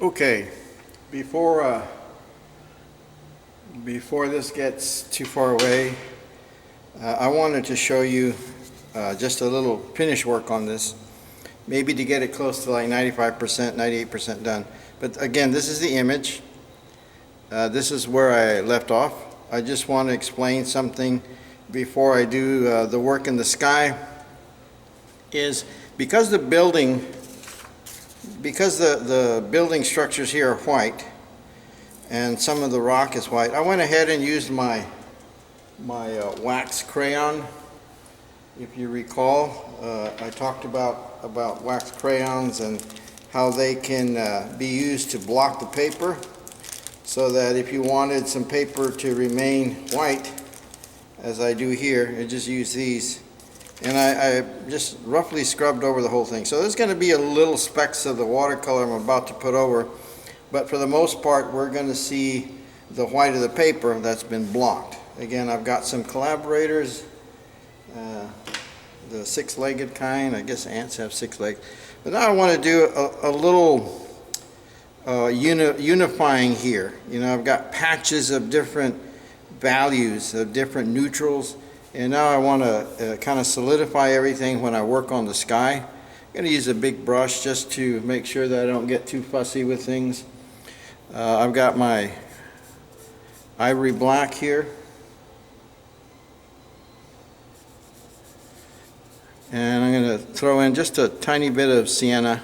Okay, before before this gets too far away, I wanted to show you just a little finish work on this, maybe to get it close to like 95%, 98% done. But again, this is the image. This is where I left off. I just want to explain something before I do the work in the sky. Is because the building structures here are white and some of the rock is white, I went ahead and used my wax crayon. If you recall, I talked about wax crayons and how they can be used to block the paper, so that if you wanted some paper to remain white, as I do here, I just use these. And I just roughly scrubbed over the whole thing. So there's going to be a little specks of the watercolor I'm about to put over, but for the most part we're going to see the white of the paper that's been blocked. Again, I've got some collaborators, the six-legged kind. I guess ants have 6 legs. But now I want to do a little unifying here. You know, I've got patches of different values, of different neutrals. And now I want to kind of solidify everything when I work on the sky. I'm going to use a big brush just to make sure that I don't get too fussy with things. I've got my ivory black here. And I'm going to throw in just a tiny bit of sienna,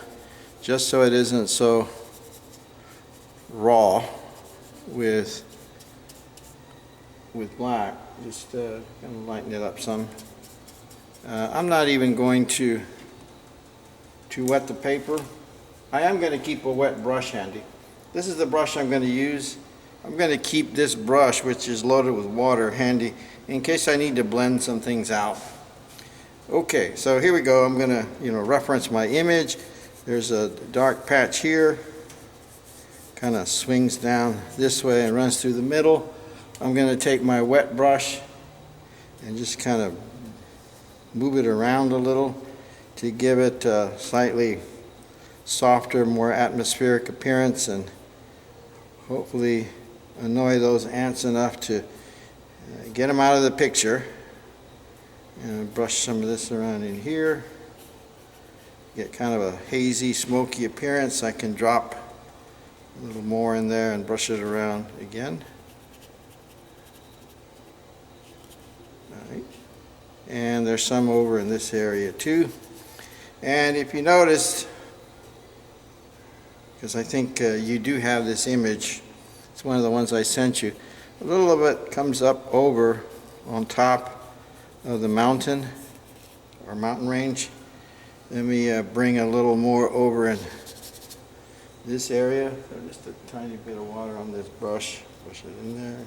just so it isn't so raw with black. Just kind of lighten it up some. I'm not even going to wet the paper. I am going to keep a wet brush handy. This is the brush I'm going to use. I'm going to keep this brush, which is loaded with water, handy in case I need to blend some things out. Okay, so here we go. I'm going to, reference my image. There's a dark patch here. Kind of swings down this way and runs through the middle. I'm going to take my wet brush and just kind of move it around a little to give it a slightly softer, more atmospheric appearance, and hopefully annoy those ants enough to get them out of the picture. And brush some of this around in here. Get kind of a hazy, smoky appearance. I can drop a little more in there and brush it around again. And there's some over in this area too. And if you noticed, because I think you do have this image, it's one of the ones I sent you, a little of it comes up over on top of the mountain or mountain range. Let me bring a little more over in this area. So just a tiny bit of water on this brush, push it in there.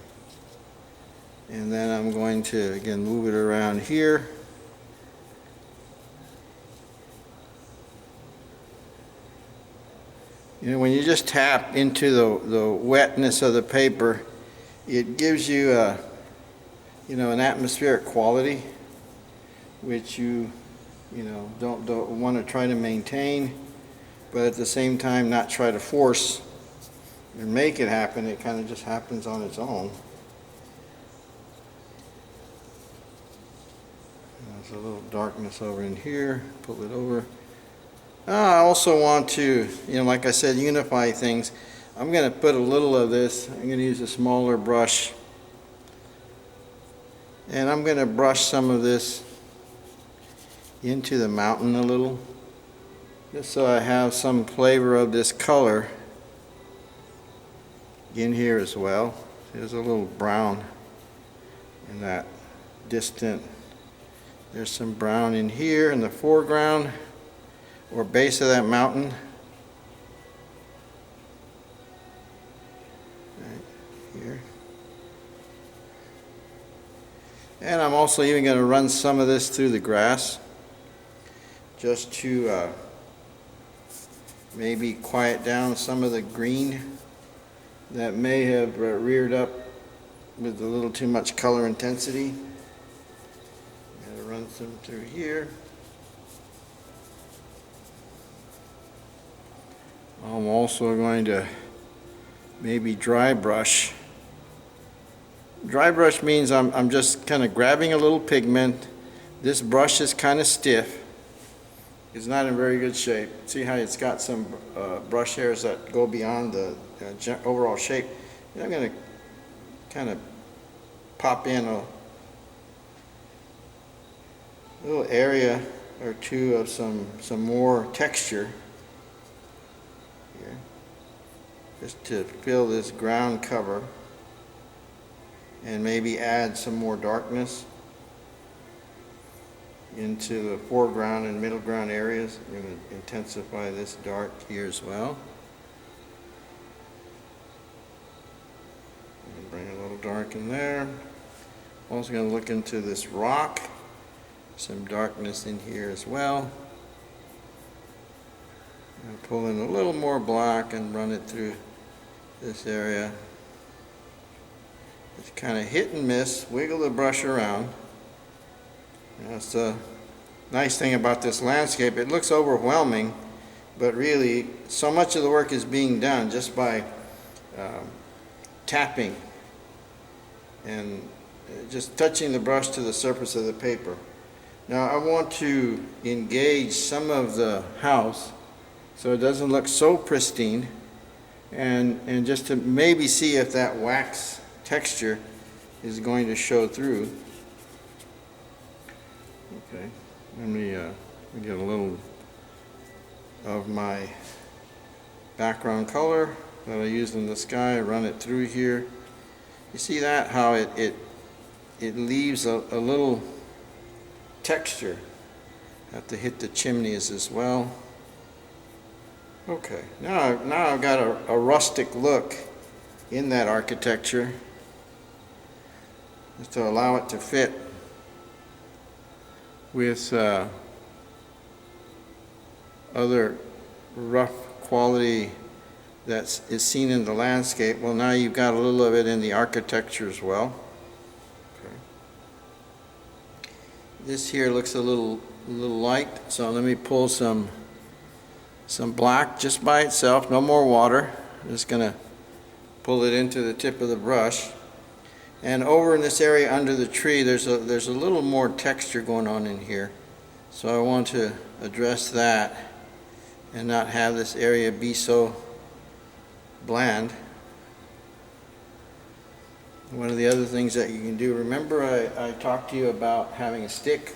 And then I'm going to, again, move it around here. When you just tap into the wetness of the paper, it gives you an atmospheric quality, which you don't want to try to maintain, but at the same time not try to force and make it happen. It kind of just happens on its own. There's a little darkness over in here. Pull it over. I also want to, like I said, unify things. I'm going to put a little of this. I'm going to use a smaller brush. And I'm going to brush some of this into the mountain a little, just so I have some flavor of this color in here as well. There's a little brown in that distant. There's some brown in here in the foreground or base of that mountain. Right here. And I'm also even going to run some of this through the grass, just to maybe quiet down some of the green that may have reared up with a little too much color intensity. Run some through here. I'm also going to maybe dry brush. Dry brush means I'm just kind of grabbing a little pigment. This brush is kind of stiff. It's not in very good shape. See how it's got some brush hairs that go beyond the overall shape. And I'm going to kind of pop in a little area or two of some more texture here, just to fill this ground cover, and maybe add some more darkness into the foreground and middle ground areas. I'm going to intensify this dark here as well. Bring a little dark in there. Also going to look into this rock. Some darkness in here as well. I'll pull in a little more black and run it through this area. It's kind of hit and miss. Wiggle the brush around. That's the nice thing about this landscape. It looks overwhelming, but really so much of the work is being done just by tapping and just touching the brush to the surface of the paper. Now I want to engage some of the house so it doesn't look so pristine, and just to maybe see if that wax texture is going to show through. Okay, let me get a little of my background color that I used in the sky, run it through here. You see that, how it leaves a little texture. Have to hit the chimneys as well. Okay, now I've got a rustic look in that architecture, just to allow it to fit with other rough quality that is seen in the landscape. Well, now you've got a little of it in the architecture as well. Okay. This here looks a little light, so let me pull some black just by itself, no more water. I'm just going to pull it into the tip of the brush. And over in this area under the tree, there's a little more texture going on in here. So I want to address that and not have this area be so bland. One of the other things that you can do, remember I talked to you about having a stick?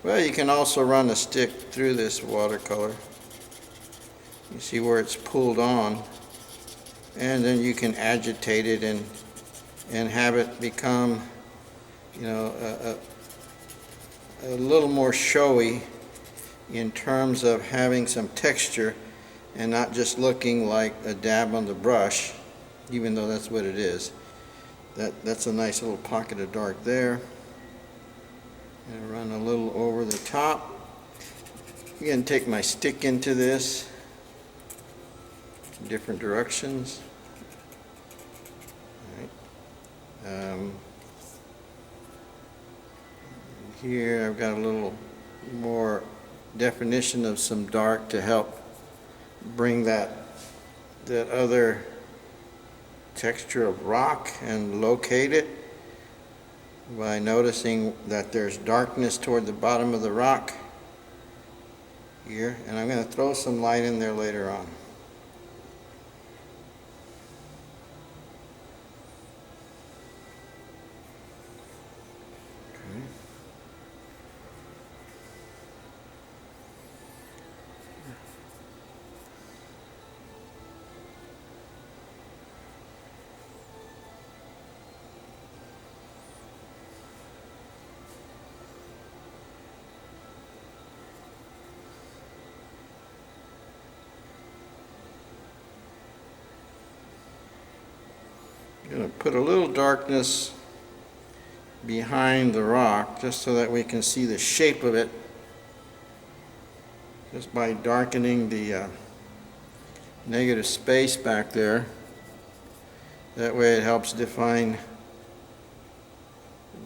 Well, you can also run a stick through this watercolor. You see where it's pulled on, and then you can agitate it and have it become, you know, a little more showy in terms of having some texture and not just looking like a dab on the brush, even though that's what it is. That's a nice little pocket of dark there. And run a little over the top. Again, take my stick into this, different directions. All right. Here I've got a little more definition of some dark to help bring that other texture of rock and locate it by noticing that there's darkness toward the bottom of the rock here, and I'm going to throw some light in there later on. I'm going to put a little darkness behind the rock just so that we can see the shape of it, just by darkening the negative space back there. That way it helps define the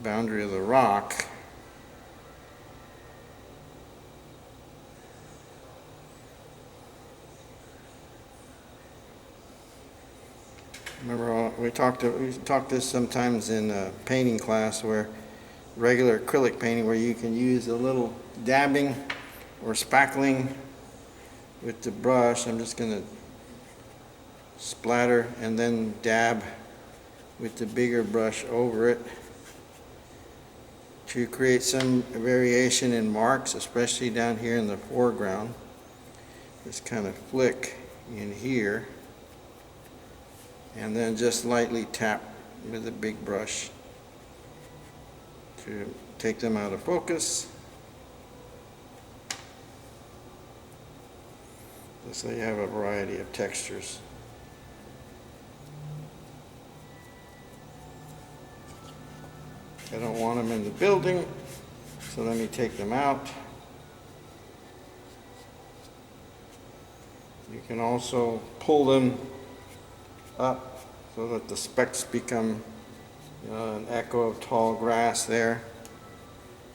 boundary of the rock. Remember we talked this sometimes in painting class, where regular acrylic painting, where you can use a little dabbing or spackling with the brush. I'm just going to splatter and then dab with the bigger brush over it to create some variation in marks, especially down here in the foreground. Just kind of flick in here and then just lightly tap with a big brush to take them out of focus. So you have a variety of textures. I don't want them in the building, so let me take them out. You can also pull them up so that the specks become an echo of tall grass there.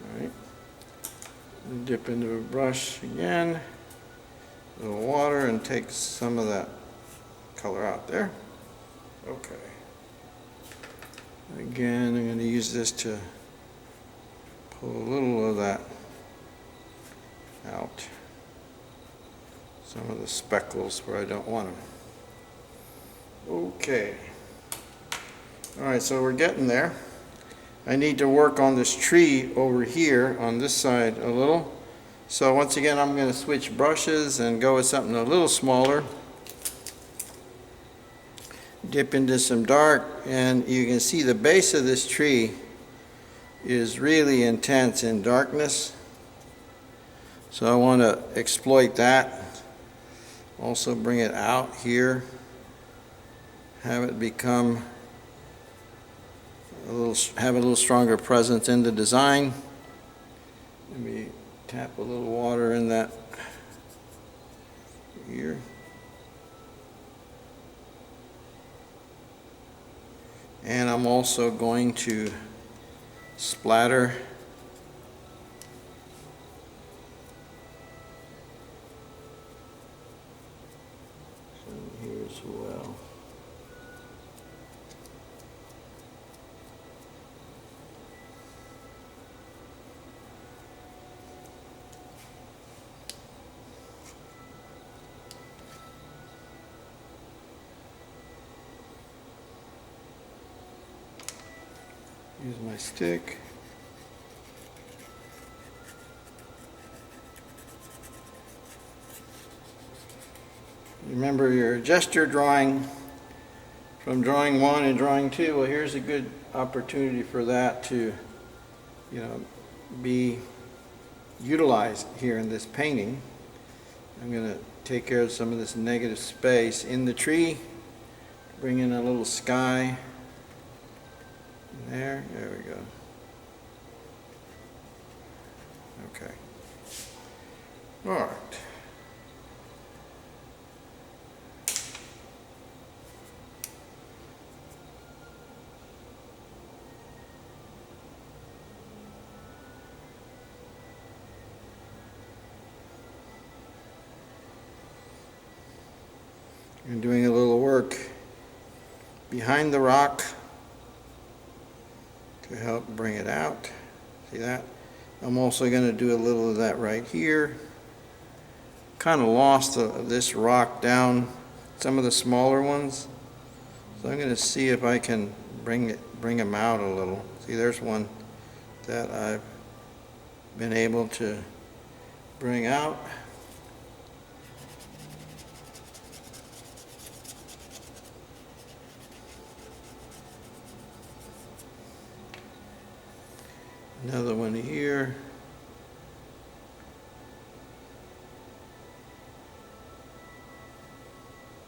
All right. Dip into a brush again, a little water, and take some of that color out there. Okay. Again, I'm going to use this to pull a little of that out. Some of the speckles where I don't want them. Okay. Alright, so we're getting there. I need to work on this tree over here on this side a little. So once again, I'm going to switch brushes and go with something a little smaller. Dip into some dark, and you can see the base of this tree is really intense in darkness. So I want to exploit that. Also bring it out here. Have it become have a little stronger presence in the design. Let me tap a little water in that here. And I'm also going to splatter some here as well. Use my stick. Remember your gesture drawing from drawing 1 and drawing 2. Well, here's a good opportunity for that to, be utilized here in this painting. I'm going to take care of some of this negative space in the tree. Bring in a little sky. There we go. Okay. All right. I'm doing a little work behind the rock to help bring it out. See that? I'm also going to do a little of that right here. Kind of lost this rock down, some of the smaller ones. So I'm going to see if I can bring them out a little. See, there's one that I've been able to bring out. Another one here.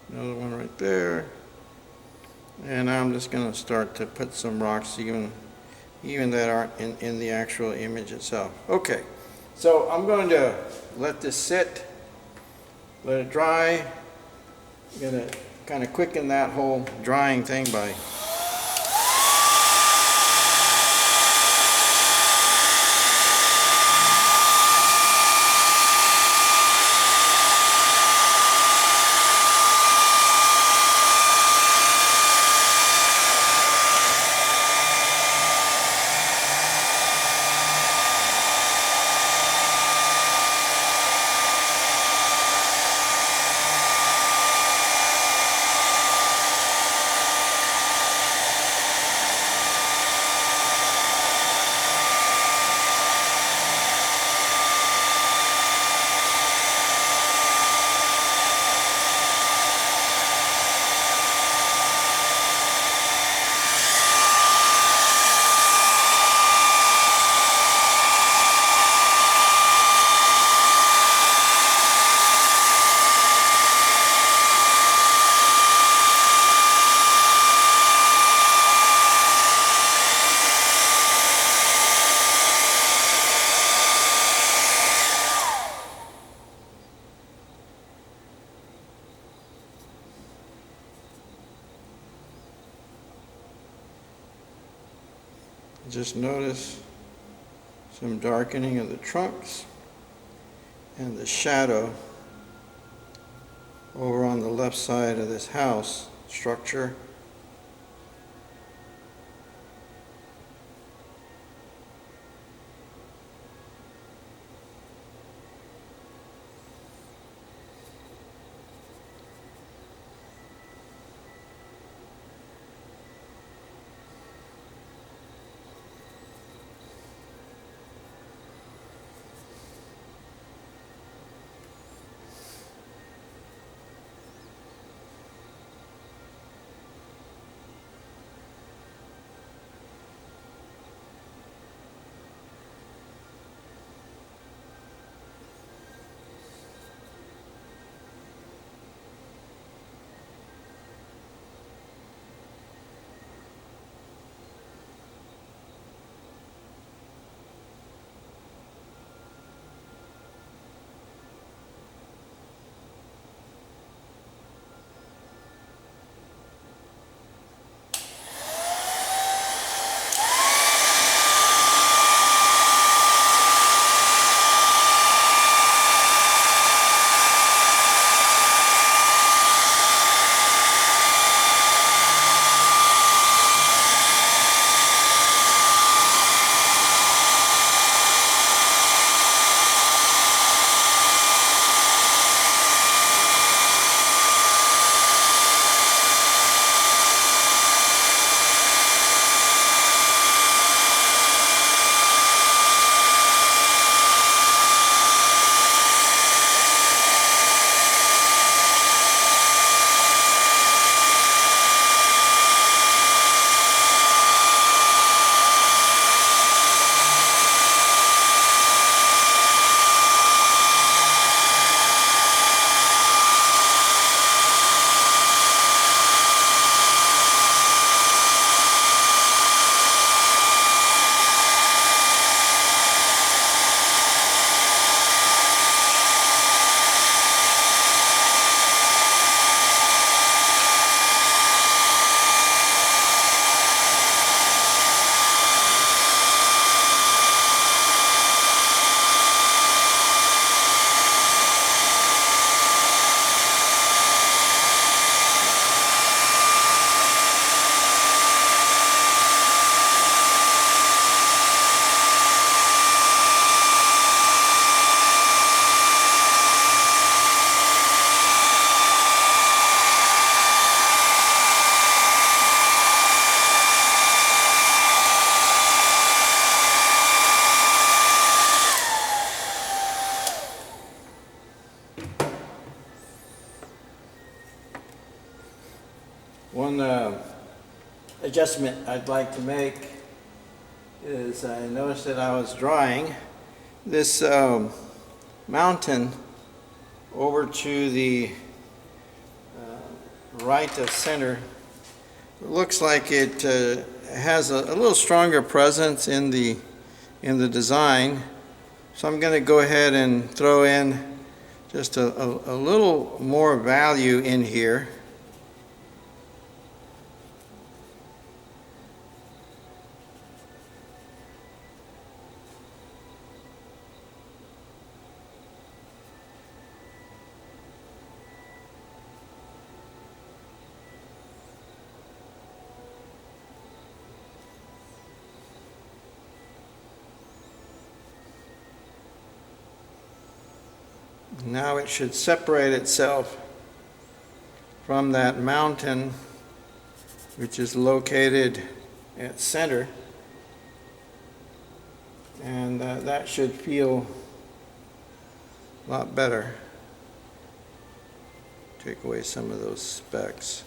Another one right there. And I'm just going to start to put some rocks even that aren't in the actual image itself. Okay, so I'm going to let this sit, let it dry. I'm going to kind of quicken that whole drying thing by Just notice some darkening of the trunks and the shadow over on the left side of this house structure. One adjustment I'd like to make is I noticed that I was drawing this mountain over to the right of center. It looks like it has a little stronger presence in the design, so I'm going to go ahead and throw in just a little more value in here. Now it should separate itself from that mountain, which is located at center, and that should feel a lot better. Take away some of those specks.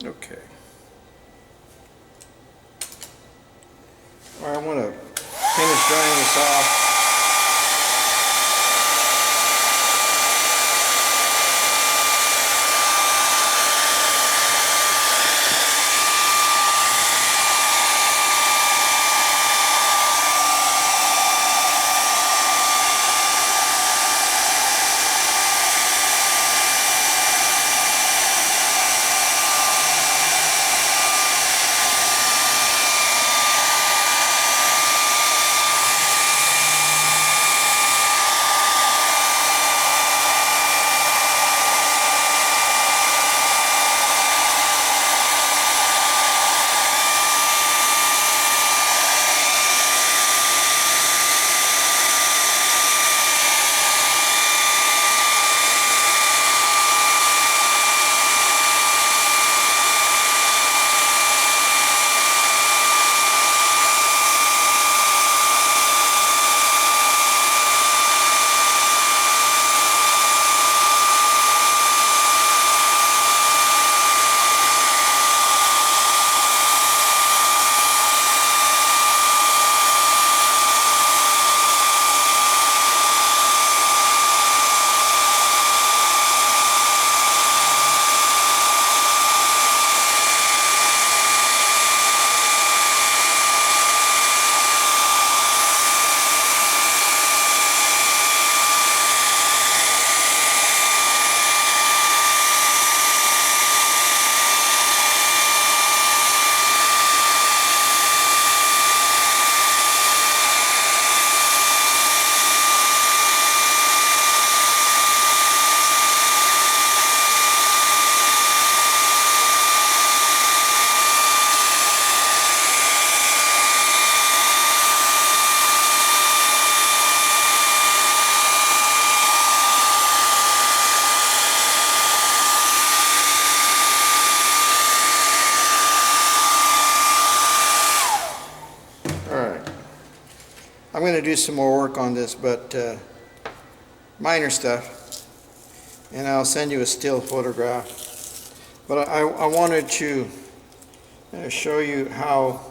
Okay. All right, I'm going to finish drying this off. I'm going to do some more work on this, but minor stuff, and I'll send you a still photograph. But I wanted to show you how,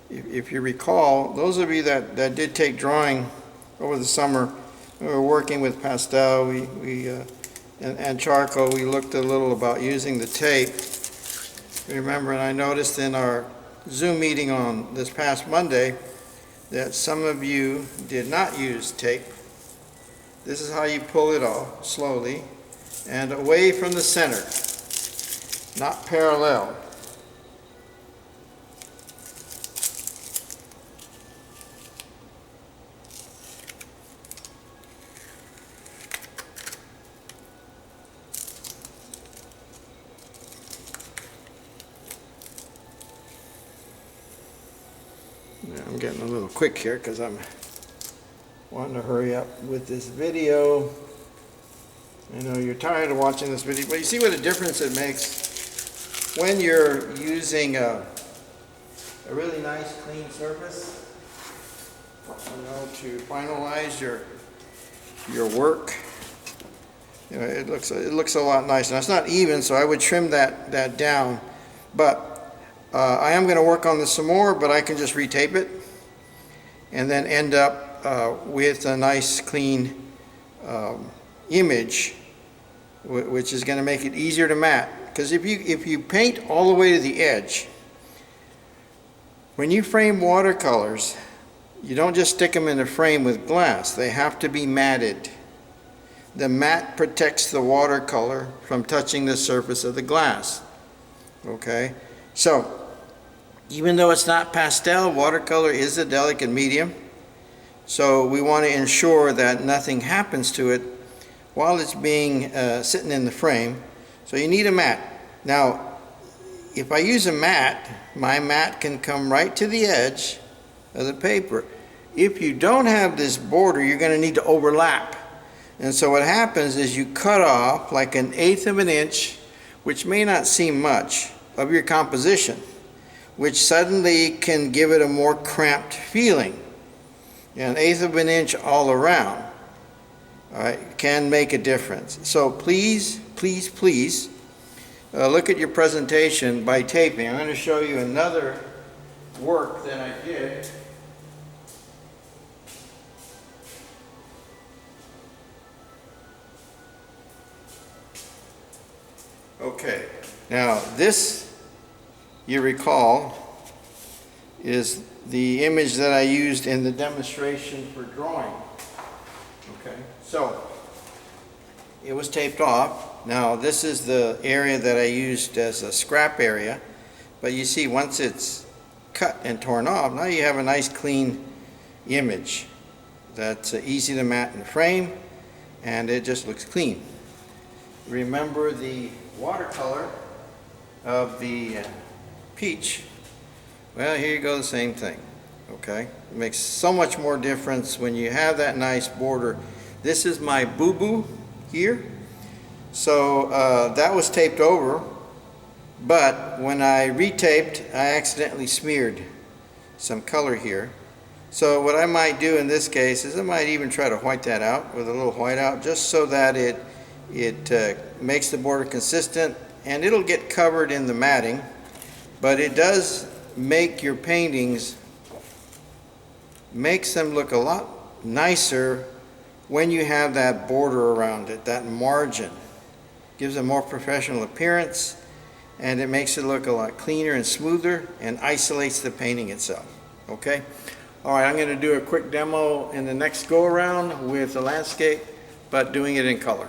if you recall, those of you that did take drawing over the summer, we were working with pastel and charcoal. We looked a little about using the tape. Remember, and I noticed in our Zoom meeting on this past Monday that some of you did not use tape. This is how you pull it off, slowly, and away from the center, not parallel. I'm getting a little quick here because I'm wanting to hurry up with this video. I know you're tired of watching this video, but you see what a difference it makes when you're using a really nice clean surface, to finalize your work. It looks a lot nicer. Now it's not even, so I would trim that down, but I am going to work on this some more, but I can just retape it and then end up with a nice clean image, which is going to make it easier to mat. Because if you paint all the way to the edge, when you frame watercolors, you don't just stick them in a frame with glass. They have to be matted. The mat protects the watercolor from touching the surface of the glass. Okay? So, even though it's not pastel, watercolor is a delicate medium. So we want to ensure that nothing happens to it while it's being sitting in the frame. So you need a mat. Now, if I use a mat, my mat can come right to the edge of the paper. If you don't have this border, you're going to need to overlap. And so what happens is you cut off like 1/8 of an inch, which may not seem much, of your composition, which suddenly can give it a more cramped feeling. 1/8 of an inch all around, all right, can make a difference. So please, please, please look at your presentation by taping. I'm going to show you another work that I did. Okay, now this, you recall, is the image that I used in the demonstration for drawing. Okay, so it was taped off. Now this is the area that I used as a scrap area, but you see once it's cut and torn off, now you have a nice clean image that's easy to mat and frame, and it just looks clean. Remember the watercolor of the peach? Well, here you go, the same thing. Okay, it makes so much more difference when you have that nice border. This is my boo-boo here. So that was taped over, but when I retaped, I accidentally smeared some color here. So what I might do in this case is I might even try to white that out with a little whiteout, just so that it makes the border consistent, and it'll get covered in the matting, but it does make your paintings, makes them look a lot nicer when you have that border around it, that margin. Gives a more professional appearance, and it makes it look a lot cleaner and smoother, and isolates the painting itself. Okay? All right, I'm going to do a quick demo in the next go around with the landscape, but doing it in color.